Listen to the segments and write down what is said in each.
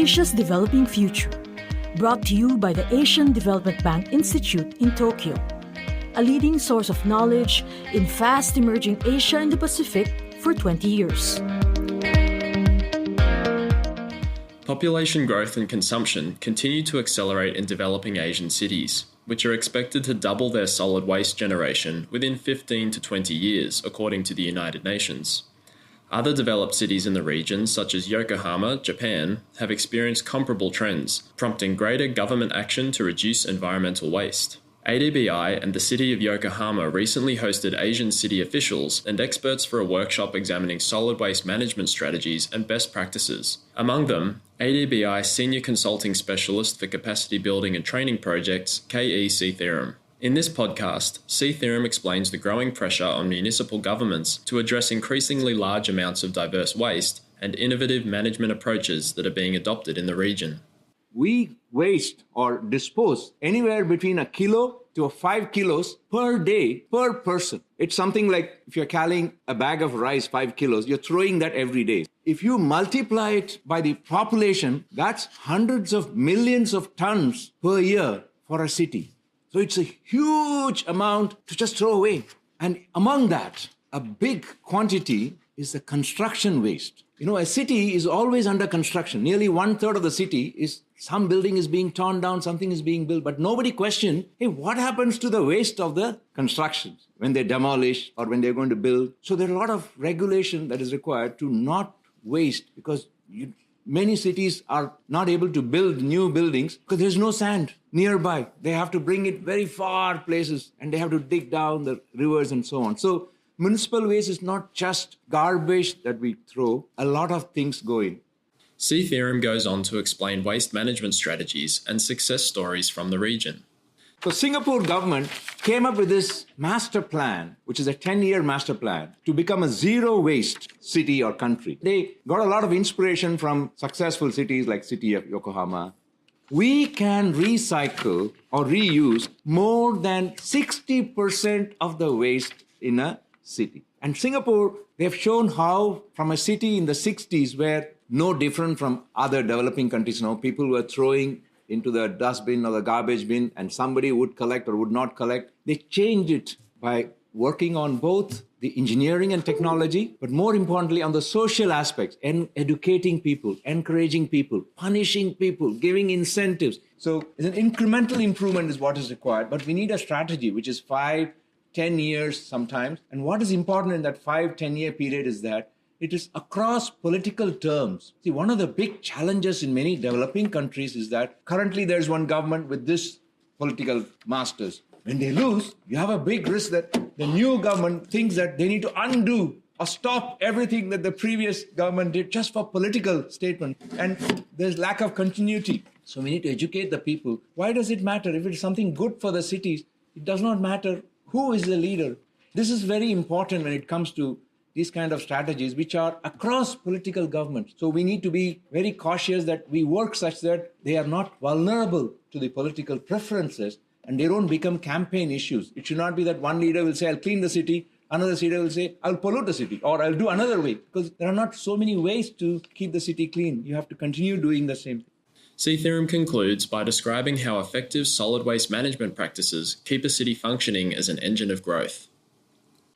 Asia's Developing Future, brought to you by the Asian Development Bank Institute in Tokyo, a leading source of knowledge in fast-emerging Asia and the Pacific for 20 years. Population growth and consumption continue to accelerate in developing Asian cities, which are expected to double their solid waste generation within 15 to 20 years, according to the United Nations. Other developed cities in the region, such as Yokohama, Japan, have experienced comparable trends, prompting greater government action to reduce environmental waste. ADBI and the city of Yokohama recently hosted Asian city officials and experts for a workshop examining solid waste management strategies and best practices. Among them, ADBI Senior Consulting Specialist for Capacity Building and Training Projects, K.E. Seetha Ram. In this podcast, Seetha Ram explains the growing pressure on municipal governments to address increasingly large amounts of diverse waste and innovative management approaches that are being adopted in the region. We waste or dispose anywhere between a kilo to 5 kilos per day per person. It's something like if you're carrying a bag of rice, 5 kilos, you're throwing that every day. If you multiply it by the population, that's hundreds of millions of tons per year for a city. So it's a huge amount to just throw away. And among that, a big quantity is the construction waste. You know, a city is always under construction. Nearly 1/3 of the city is some building is being torn down, something is being built, but nobody questions, hey, what happens to the waste of the constructions when they demolish or when they're going to build? So there are a lot of regulation that is required to not waste, because many cities are not able to build new buildings because there's no sand nearby. They have to bring it very far places and they have to dig down the rivers and so on. So municipal waste is not just garbage that we throw. A lot of things go in. Seetha Ram goes on to explain waste management strategies and success stories from the region. So Singapore government came up with this master plan, which is a 10-year master plan, to become a zero waste city or country. They got a lot of inspiration from successful cities like city of Yokohama. We can recycle or reuse more than 60% of the waste in a city. And Singapore, they've shown how from a city in the 60s where no different from other developing countries now, people were throwing into the dustbin or the garbage bin and somebody would collect or would not collect. They changed it by working on both the engineering and technology, but more importantly on the social aspects and educating people, encouraging people, punishing people, giving incentives. So an incremental improvement is what is required, but we need a strategy which is 5-10 years sometimes. And what is important in that 5-10 year period is that it is across political terms. See, one of the big challenges in many developing countries is that currently there's one government with this political masters. When they lose, you have a big risk that the new government thinks that they need to undo or stop everything that the previous government did just for political statement. And there's lack of continuity. So we need to educate the people. Why does it matter? If it's something good for the cities, it does not matter who is the leader. This is very important when it comes to these kind of strategies which are across political governments. So we need to be very cautious that we work such that they are not vulnerable to the political preferences and they don't become campaign issues. It should not be that one leader will say, I'll clean the city, another leader will say, I'll pollute the city, or I'll do another way, because there are not so many ways to keep the city clean. You have to continue doing the same. Seetha Ram concludes by describing how effective solid waste management practices keep a city functioning as an engine of growth.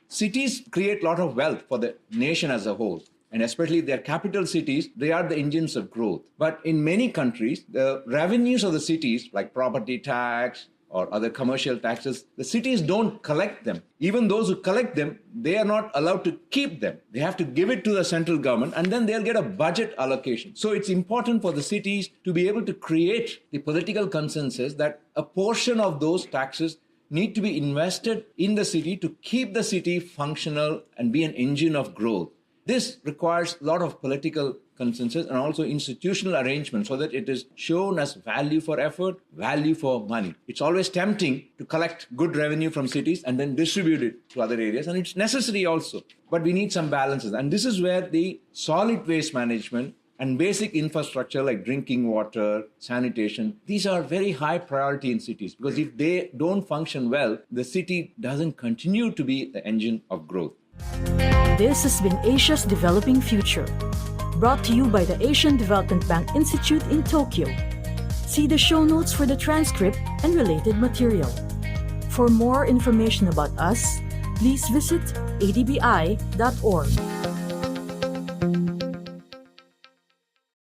Cities create a lot of wealth for the nation as a whole, and especially their capital cities, they are the engines of growth. But in many countries, the revenues of the cities, like property tax or other commercial taxes, the cities don't collect them. Even those who collect them, they are not allowed to keep them. They have to give it to the central government and then they'll get a budget allocation. So it's important for the cities to be able to create the political consensus that a portion of those taxes need to be invested in the city to keep the city functional and be an engine of growth. This requires a lot of political consensus and also institutional arrangement so that it is shown as value for effort, value for money. It's always tempting to collect good revenue from cities and then distribute it to other areas, and it's necessary also. But we need some balances, and this is where the solid waste management and basic infrastructure like drinking water, sanitation, these are very high priority in cities, because if they don't function well, the city doesn't continue to be the engine of growth. This has been Asia's Developing Future. brought to you by the Asian Development Bank Institute in Tokyo. See the show notes for the transcript and related material. For more information about us, please visit adbi.org.